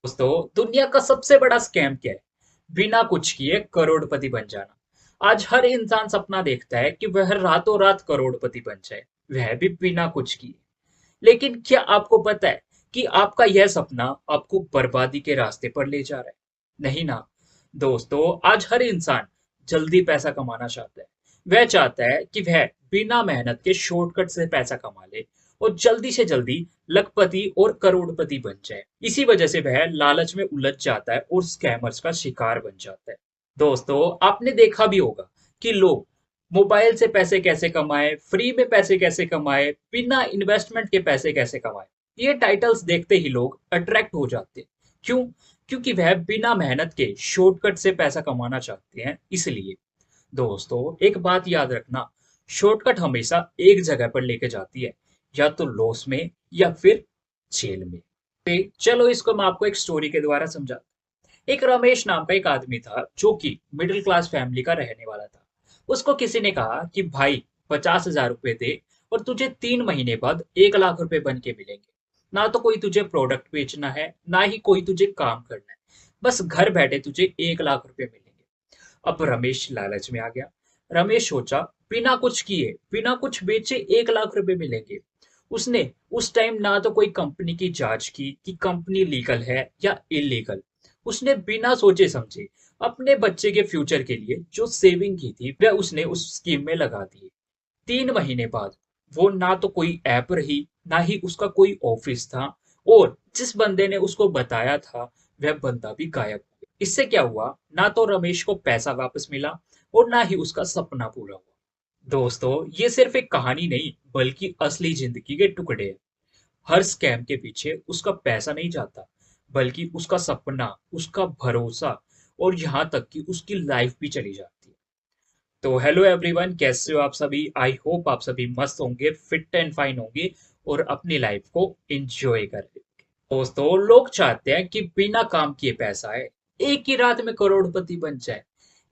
दोस्तों, दुनिया का सबसे बड़ा स्कैम क्या है? बिना कुछ किए करोड़पति बन जाना। आज हर इंसान सपना देखता है कि वह रातों रात करोड़पति बन जाए, वह भी बिना कुछ किए। लेकिन क्या आपको पता है कि आपका यह सपना आपको बर्बादी के रास्ते पर ले जा रहा है? नहीं ना। दोस्तों, आज हर इंसान जल्दी पैसा कमाना चाहता है। वह चाहता है कि वह बिना मेहनत के शॉर्टकट से पैसा कमा ले और जल्दी से जल्दी लखपति और करोड़पति बन जाए। इसी वजह से वह लालच में उलझ जाता है और स्कैमर्स का शिकार बन जाता है। दोस्तों, आपने देखा भी होगा कि लोग मोबाइल से पैसे कैसे कमाएं, फ्री में पैसे कैसे कमाएं, बिना इन्वेस्टमेंट के पैसे कैसे कमाएं। ये टाइटल्स देखते ही लोग अट्रैक्ट हो जाते हैं। क्यों? क्योंकि वह बिना मेहनत के शॉर्टकट से पैसा कमाना चाहते हैं, इसलिए। दोस्तों, एक बात याद रखना, शॉर्टकट हमेशा एक जगह पर लेके जाती है, या तो लॉस में या फिर जेल में। चलो, इसको मैं आपको एक स्टोरी के द्वारा समझा। एक रमेश नाम का एक आदमी था जो कि मिडिल क्लास फैमिली का रहने वाला था। उसको किसी ने कहा कि भाई, 50,000 रुपए दे और तुझे 3 महीने बाद 1 लाख रुपए बन के मिलेंगे। ना तो कोई तुझे प्रोडक्ट बेचना है, ना ही कोई तुझे काम करना है, बस घर बैठे तुझे 1 लाख रुपए मिलेंगे। अब रमेश लालच में आ गया। रमेश सोचा, बिना कुछ किए, बिना कुछ बेचे 1 लाख रुपए मिलेंगे। उसने उस टाइम ना तो कोई कंपनी की जांच की कि कंपनी लीगल है या इलीगल। उसने बिना सोचे समझे अपने बच्चे के फ्यूचर के लिए जो सेविंग की थी वह उसने उस स्कीम में लगा दी। 3 महीने बाद वो ना तो कोई ऐप रही, ना ही उसका कोई ऑफिस था, और जिस बंदे ने उसको बताया था वह बंदा भी गायब हो गया। इससे क्या हुआ? ना तो रमेश को पैसा वापस मिला और ना ही उसका सपना पूरा हुआ। दोस्तों, ये सिर्फ एक कहानी नहीं बल्कि असली जिंदगी के टुकड़े हैं। हर स्कैम के पीछे उसका पैसा नहीं जाता, बल्कि उसका सपना, उसका भरोसा और यहाँ तक कि उसकी लाइफ भी चली जाती है। तो हेलो एवरीवन, कैसे हो आप सभी? आई होप आप सभी मस्त होंगे, फिट एंड फाइन होंगे और अपनी लाइफ को एंजॉय कर रहे होंगे। दोस्तों, लोग चाहते हैं कि बिना काम किए पैसा आए, एक ही रात में करोड़पति बन जाए।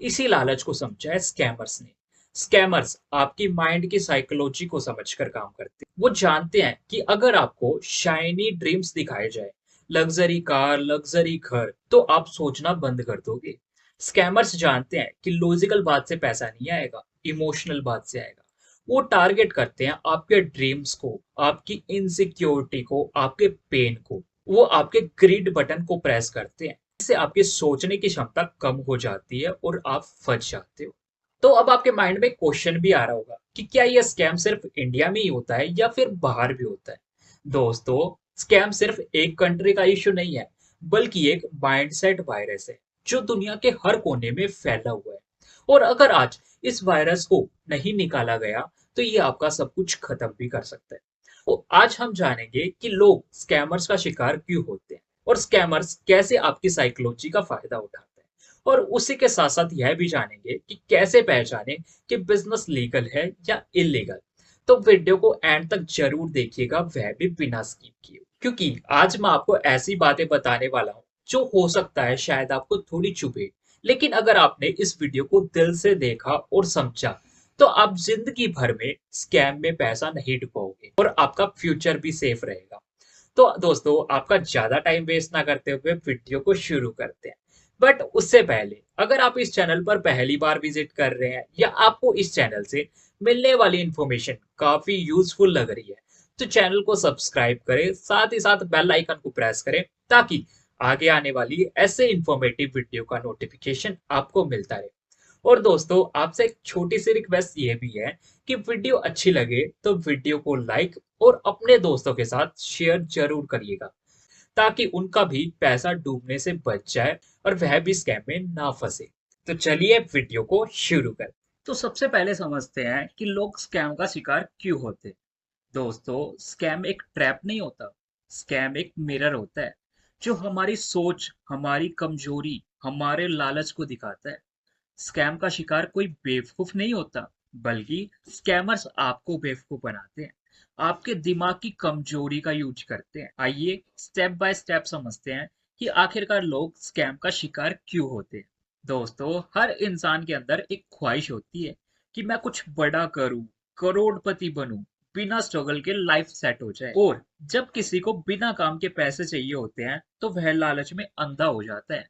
इसी लालच को समझा है स्कैमर्स ने। स्कैमर्स आपकी माइंड की साइकोलॉजी को समझकर काम करते हैं। वो जानते हैं कि अगर आपको शाइनी ड्रीम्स दिखाए जाए, लग्जरी कार, लग्जरी घर, तो आप सोचना बंद कर दोगे। स्कैमर्स जानते हैं कि लॉजिकल बात से पैसा नहीं आएगा, इमोशनल बात से आएगा। वो टारगेट करते हैं आपके ड्रीम्स को, आपकी इनसिक्योरिटी को, आपके पेन को। वो आपके ग्रीड बटन को प्रेस करते हैं। इससे आपकी सोचने की क्षमता कम हो जाती है और आप फंस जाते हो। तो अब आपके माइंड में क्वेश्चन भी आ रहा होगा कि क्या यह स्कैम सिर्फ इंडिया में ही होता है या फिर बाहर भी होता है? दोस्तों, स्कैम सिर्फ एक कंट्री का इशू नहीं है, बल्कि एक माइंडसेट वायरस है जो दुनिया के हर कोने में फैला हुआ है। और अगर आज इस वायरस को नहीं निकाला गया तो ये आपका सब कुछ खत्म भी कर सकता है। तो आज हम जानेंगे कि लोग स्कैमर्स का शिकार क्यों होते हैं और स्कैमर्स कैसे आपकी साइकोलॉजी का फायदा उठाते हैं। और उसी के साथ साथ यह भी जानेंगे कि कैसे पहचाने कि बिजनेस लीगल है या इलीगल। तो वीडियो को एंड तक जरूर देखिएगा, वह भी बिना स्किप किए, क्योंकि आज मैं आपको ऐसी बातें बताने वाला हूँ जो हो सकता है शायद आपको थोड़ी चुभे, लेकिन अगर आपने इस वीडियो को दिल से देखा और समझा तो आप जिंदगी भर में स्कैम में पैसा नहीं डुबाओगे और आपका फ्यूचर भी सेफ रहेगा। तो दोस्तों, आपका ज्यादा टाइम वेस्ट ना करते हुए वीडियो को शुरू करते हैं। बट उससे पहले, अगर आप इस चैनल पर पहली बार विजिट कर रहे हैं या आपको इस चैनल से मिलने वाली इंफॉर्मेशन काफी यूजफुल लग रही है, तो चैनल को सब्सक्राइब करें, साथ ही साथ बेल आइकन को प्रेस करें ताकि आगे आने वाली ऐसे इंफॉर्मेटिव वीडियो का नोटिफिकेशन आपको मिलता रहे। और दोस्तों, आपसे एक छोटी सी रिक्वेस्ट ये भी है कि वीडियो अच्छी लगे तो वीडियो को लाइक और अपने दोस्तों के साथ शेयर जरूर करिएगा, ताकि उनका भी पैसा डूबने से बच जाए और वह भी स्कैम में ना फंसे। तो चलिए वीडियो को शुरू करें। तो सबसे पहले समझते हैं कि लोग स्कैम का शिकार क्यों होते हैं। दोस्तों, स्कैम एक ट्रैप नहीं होता, स्कैम एक मिरर होता है जो हमारी सोच, हमारी कमजोरी, हमारे लालच को दिखाता है। स्कैम का शिकार कोई बेवकूफ नहीं होता, बल्कि स्कैमर्स आपको बेवकूफ बनाते हैं, आपके दिमाग की कमजोरी का यूज करते हैं। आइए स्टेप बाय स्टेप समझते हैं कि आखिरकार लोग स्कैम का शिकार क्यों होते हैं। दोस्तों, हर इंसान के अंदर एक ख्वाहिश होती है कि मैं कुछ बड़ा करूं, करोड़पति बनूं, बिना स्ट्रगल के लाइफ सेट हो जाए। और जब किसी को बिना काम के पैसे चाहिए होते हैं तो वह लालच में अंधा हो जाता है,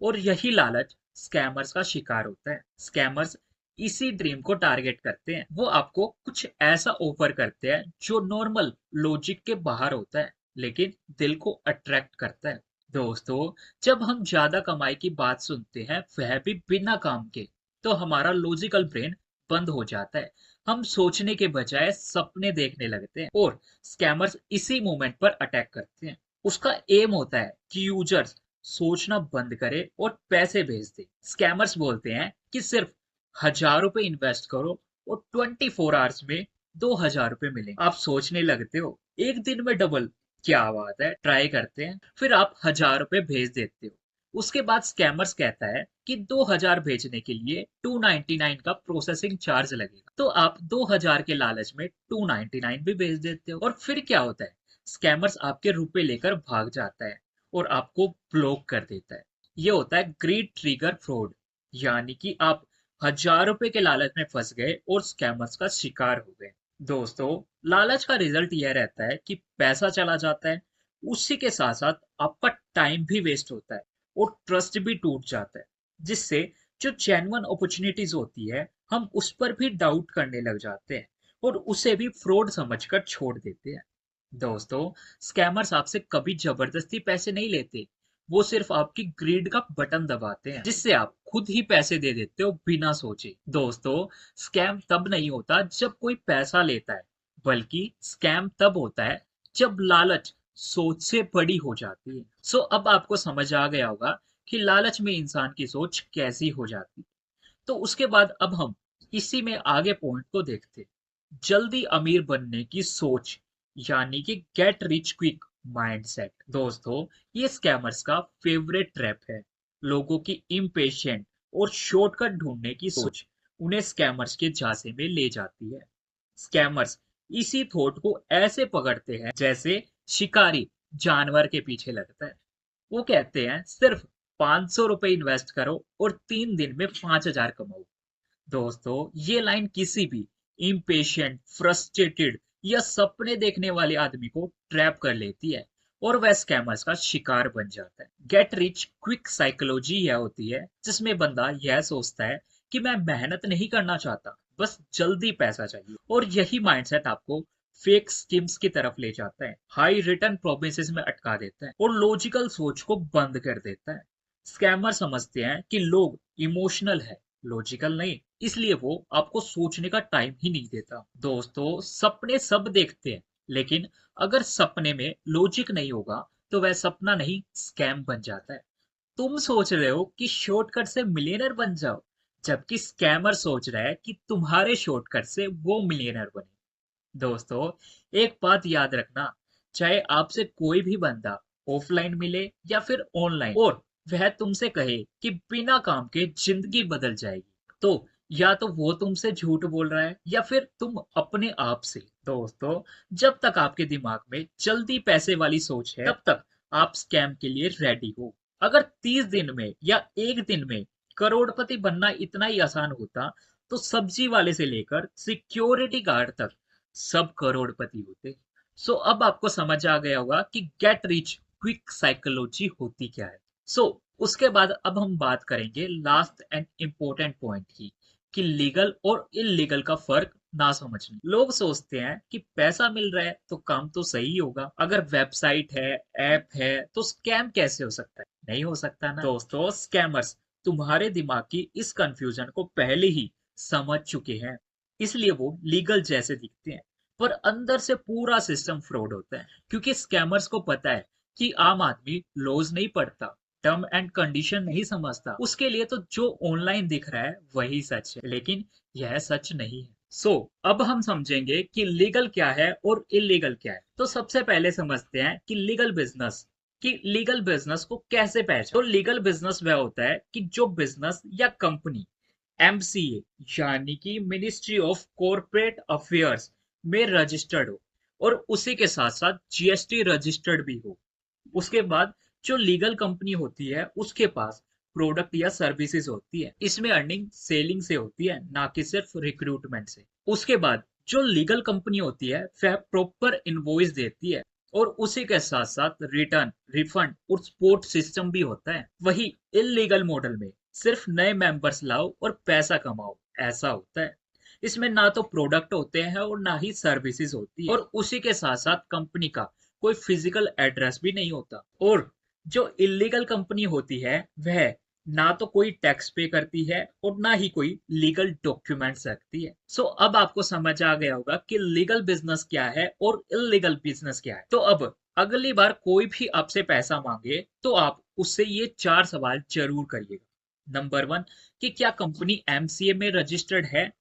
और यही लालच स्कैमर्स का शिकार होता है। स्कैमर्स इसी ड्रीम को टारगेट करते हैं। वो आपको कुछ ऐसा ऑफर करते हैं जो नॉर्मल लॉजिक के बाहर होता है, लेकिन दिल को अट्रैक्ट करता है। दोस्तों, जब हम ज्यादा कमाई की बात सुनते हैं, वह भी बिना काम के, तो हमारा लॉजिकल ब्रेन बंद हो जाता है। हम सोचने के बजाय सपने देखने लगते हैं, और स्कैमर्स इसी मोमेंट पर अटैक करते हैं। उसका एम होता है कि यूजर्स सोचना बंद करे और पैसे भेज दे। स्कैमर्स बोलते हैं कि सिर्फ 1,000 रुपए इन्वेस्ट करो और 24 आवर्स में 2,000 रुपए मिलेंगे। आप सोचने लगते हो एक दिन में डबल, क्या बात है, ट्राई करते हैं, फिर आप 1,000 रुपए भेज देते हो। उसके बाद स्कैमर्स कहता है कि 2,000 भेजने के लिए 299 का प्रोसेसिंग चार्ज लगेगा, तो आप 2,000 के लालच में 299 भी भेज देते हो। और फिर क्या होता है, स्कैमर्स आपके रुपए लेकर भाग जाता है और आपको ब्लॉक कर देता है। ये होता है ग्रीड ट्रिगर फ्रॉड, यानी कि आप 1,000 रुपए के लालच में फंस गए और स्कैमर्स का शिकार हो गए। दोस्तों, लालच का रिजल्ट यह रहता है कि पैसा चला जाता है, उसी के साथ साथ आपका टाइम भी वेस्ट होता है और ट्रस्ट भी टूट जाता है, जिससे जो जेन्युइन अपॉर्चुनिटीज होती है, हम उस पर भी डाउट करने लग जाते हैं और उसे भी फ्रॉड समझकर छोड़ देते हैं। दोस्तों, स्कैमर्स आपसे कभी जबरदस्ती पैसे नहीं लेते। वो सिर्फ आपकी ग्रीड का बटन दबाते हैं, जिससे आप खुद ही पैसे दे देते हो बिना सोचे। दोस्तों, स्कैम तब नहीं होता जब कोई पैसा लेता है, बल्कि स्कैम तब होता है जब लालच सोच से बड़ी हो जाती है। सो अब आपको समझ आ गया होगा कि लालच में इंसान की सोच कैसी हो जाती है। तो उसके बाद अब हम इसी में आगे पॉइंट को देखते हैं, जल्दी अमीर बनने की सोच, यानी कि गेट रिच क्विक माइंडसेट। दोस्तों, ये स्कैमर्स का फेवरेट ट्रैप है। लोगों की इम्पेशेंट और शॉर्टकट ढूंढने की सोच उन्हें स्कैमर्स के झांसे में ले जाती है। स्कैमर्स इसी थॉट को ऐसे पकड़ते हैं जैसे शिकारी जानवर के पीछे लगता है। वो कहते हैं सिर्फ 500 रुपए इन्वेस्ट करो और 3 दिन में 5,000 कमाओ। दोस्तों, ये लाइन किसी भी इम्पेशेंट, फ्रस्ट्रेटेड या सपने देखने वाले आदमी को ट्रैप कर लेती है और वह स्कैमर्स का शिकार बन जाता है। गेट रिच क्विक साइकोलॉजी यह होती है जिसमें बंदा यह सोचता है कि मैं मेहनत नहीं करना चाहता, बस जल्दी पैसा चाहिए। और यही माइंडसेट आपको फेक स्कीम्स की तरफ ले जाता है, हाई रिटर्न प्रोमिसेस में अटका देता है और लॉजिकल सोच को बंद कर देता है। स्कैमर समझते हैं कि लोग इमोशनल है, लॉजिकल नहीं, इसलिए वो आपको सोचने का टाइम ही नहीं देता। दोस्तों, सपने सब देखते हैं, लेकिन अगर सपने में लॉजिक नहीं होगा तो वह सपना नहीं, स्कैम बन जाता है। तुम सोच रहे हो कि शॉर्टकट से मिलियनर बन जाओ, जबकि स्कैमर सोच रहा है कि तुम्हारे शॉर्टकट से वो मिलियनर बने। दोस्तों, एक बात याद रखना, चाहे आपसे कोई भी बंदा ऑफलाइन मिले या फिर ऑनलाइन, और वह तुमसे कहे कि बिना काम के जिंदगी बदल जाएगी, तो या तो वो तुमसे झूठ बोल रहा है या फिर तुम अपने आप से। दोस्तों, जब तक आपके दिमाग में जल्दी पैसे वाली सोच है, तब तक आप स्कैम के लिए रेडी हो। अगर 30 दिन में या एक दिन में करोड़पति बनना इतना ही आसान होता, तो सब्जी वाले से लेकर सिक्योरिटी गार्ड तक सब करोड़पति होते। सो अब आपको समझ आ गया होगा कि गेट रिच क्विक साइकोलॉजी होती क्या है। सो उसके बाद अब हम बात करेंगे लास्ट एंड इम्पोर्टेंट पॉइंट की, कि लीगल और इलीगल का फर्क ना समझना। लोग सोचते हैं कि पैसा मिल रहा है तो काम तो सही होगा, अगर वेबसाइट है, ऐप है, तो स्कैम कैसे हो सकता है? नहीं हो सकता ना। दोस्तों, स्कैमर्स तुम्हारे दिमाग की इस कंफ्यूजन को पहले ही समझ चुके हैं, इसलिए वो लीगल जैसे दिखते हैं, पर अंदर से पूरा सिस्टम फ्रॉड होता है। क्योंकि स्कैमर्स को पता है कि आम आदमी लॉज नहीं पढ़ता, टर्म एंड कंडीशन नहीं समझता, उसके लिए तो जो ऑनलाइन दिख रहा है वही सच है, लेकिन यह सच नहीं है। अब हम समझेंगे कि लीगल क्या है और इलीगल क्या है। तो सबसे पहले समझते हैं कि लीगल बिजनेस को कैसे पहचान। तो लीगल बिजनेस वह होता है कि जो बिजनेस या कंपनी एमसीए, यानी कि मिनिस्ट्री ऑफ कॉर्पोरेट अफेयर्स में रजिस्टर्ड हो और उसी के साथ साथ जीएसटी रजिस्टर्ड भी हो। उसके बाद जो लीगल कंपनी होती है उसके पास प्रोडक्ट या सर्विसेज होती है, इसमें अर्निंग सेलिंग से होती है, ना कि सिर्फ रिक्रूटमेंट से। उसके बाद जो लीगल कंपनी होती है वह प्रॉपर इनवॉइस देती है और उसी के साथ साथ रिटर्न, रिफंड और सपोर्ट सिस्टम भी होता है। वही इलीगल मॉडल में सिर्फ नए मेंबर्स लाओ और पैसा कमाओ, ऐसा होता है। इसमें ना तो प्रोडक्ट होते हैं और ना ही सर्विसेज होती है, और उसी के साथ साथ कंपनी का कोई फिजिकल एड्रेस भी नहीं होता। और जो इलीगल कंपनी होती है वह ना तो कोई टैक्स पे करती है और ना ही कोई लीगल डॉक्यूमेंट्स रखती है। सो अब आपको समझ आ गया होगा कि लीगल बिजनेस क्या है और इलीगल बिजनेस क्या है। तो अब अगली बार कोई भी आपसे पैसा मांगे तो आप उससे ये 4 सवाल जरूर करिएगा। नंबर 1, कि क्या कंपनी एमसीए में रजिस्टर्ड है?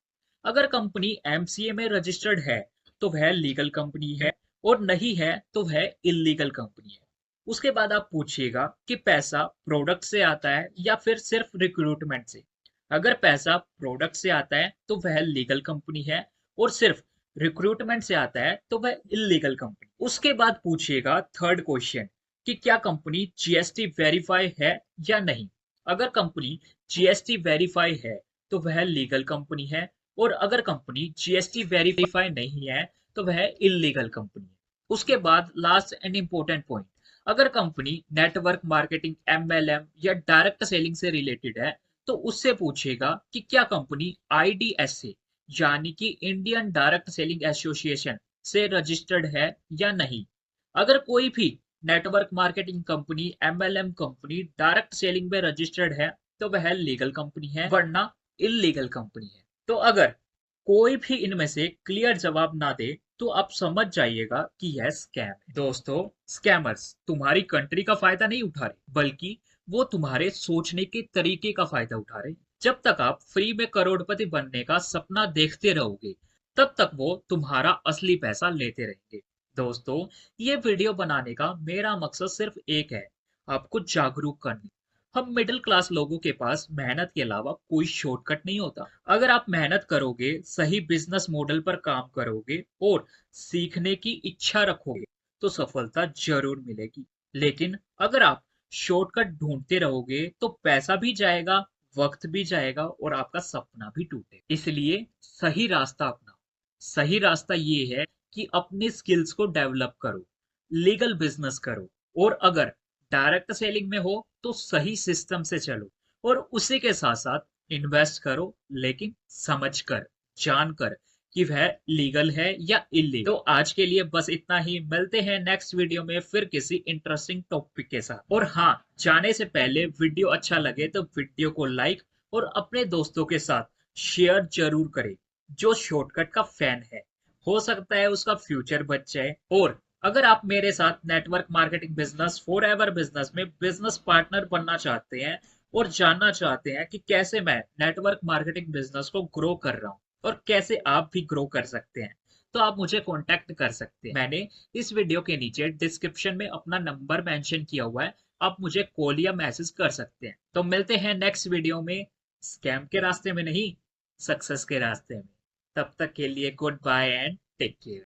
अगर कंपनी एमसीए में रजिस्टर्ड है तो वह लीगल कंपनी है, और नहीं है तो वह इलीगल कंपनी है। उसके बाद आप पूछिएगा कि पैसा प्रोडक्ट से आता है या फिर सिर्फ रिक्रूटमेंट से। अगर पैसा प्रोडक्ट से आता है तो वह लीगल कंपनी है, और सिर्फ रिक्रूटमेंट से आता है तो वह इलीगल कंपनी। उसके बाद पूछिएगा थर्ड क्वेश्चन, कि क्या कंपनी जीएसटी वेरीफाई है या नहीं। अगर कंपनी जीएसटी वेरीफाई है तो वह लीगल कंपनी है, और अगर कंपनी जीएसटी वेरीफाई नहीं है तो वह इलीगल कंपनी है। उसके बाद लास्ट एंड इंपॉर्टेंट पॉइंट, अगर कंपनी नेटवर्क मार्केटिंग, एमएलएम या डायरेक्ट सेलिंग से रिलेटेड है तो उससे पूछेगा कि क्या कंपनी आईडीएस यानी कि इंडियन डायरेक्ट सेलिंग एसोसिएशन से रजिस्टर्ड है या नहीं। अगर कोई भी network marketing company, MLM company direct selling में रजिस्टर्ड है तो वह लीगल कंपनी है, वरना इलीगल कंपनी है। तो अगर कोई भी इनमें से क्लियर जवाब ना दे तो आप समझ जाइएगा कि यह स्कैम है। दोस्तों, स्कैमर्स तुम्हारी कंट्री का फायदा नहीं उठा रहे, बल्कि वो तुम्हारे सोचने के तरीके का फायदा उठा रहे। जब तक आप फ्री में करोड़पति बनने का सपना देखते रहोगे, तब तक वो तुम्हारा असली पैसा लेते रहेंगे। दोस्तों, ये वीडियो बनाने का मेरा मकसद सिर्फ एक है, आपको जागरूक करना। हम मिडिल क्लास लोगों के पास मेहनत के अलावा कोई शॉर्टकट नहीं होता। अगर आप मेहनत करोगे, सही बिजनेस मॉडल पर काम करोगे और सीखने की इच्छा रखोगे तो सफलता जरूर मिलेगी। लेकिन अगर आप शॉर्टकट ढूंढते रहोगे तो पैसा भी जाएगा, वक्त भी जाएगा और आपका सपना भी टूटेगा। इसलिए सही रास्ता अपनाओ। सही रास्ता ये है कि अपने स्किल्स को डेवलप करो, लीगल बिजनेस करो, और अगर डायरेक्ट सेलिंग में हो तो सही सिस्टम से चलो, और उसी के साथ साथ इन्वेस्ट करो, लेकिन समझ कर, जान कर कि वह लीगल है या इलीगल। तो आज के लिए बस इतना ही। मिलते हैं नेक्स्ट वीडियो में फिर किसी इंटरेस्टिंग टॉपिक के साथ। और हाँ, जाने से पहले वीडियो अच्छा लगे तो वीडियो को लाइक और अपने दोस्तों के साथ शेयर जरूर करें। जो शॉर्टकट का फैन है, हो सकता है उसका फ्यूचर बच जाए। और अगर आप मेरे साथ network marketing business for ever business में बिजनेस पार्टनर बनना चाहते हैं और जानना चाहते हैं कि कैसे मैं नेटवर्क मार्केटिंग बिजनेस को ग्रो कर रहा हूँ और कैसे आप भी ग्रो कर सकते हैं, तो आप मुझे कांटेक्ट कर सकते हैं। मैंने इस वीडियो के नीचे डिस्क्रिप्शन में अपना नंबर मेंशन किया हुआ है, आप मुझे कॉल या मैसेज कर सकते हैं। तो मिलते हैं नेक्स्ट वीडियो में, स्कैम के रास्ते में नहीं, सक्सेस के रास्ते में। तब तक के लिए goodbye and take care.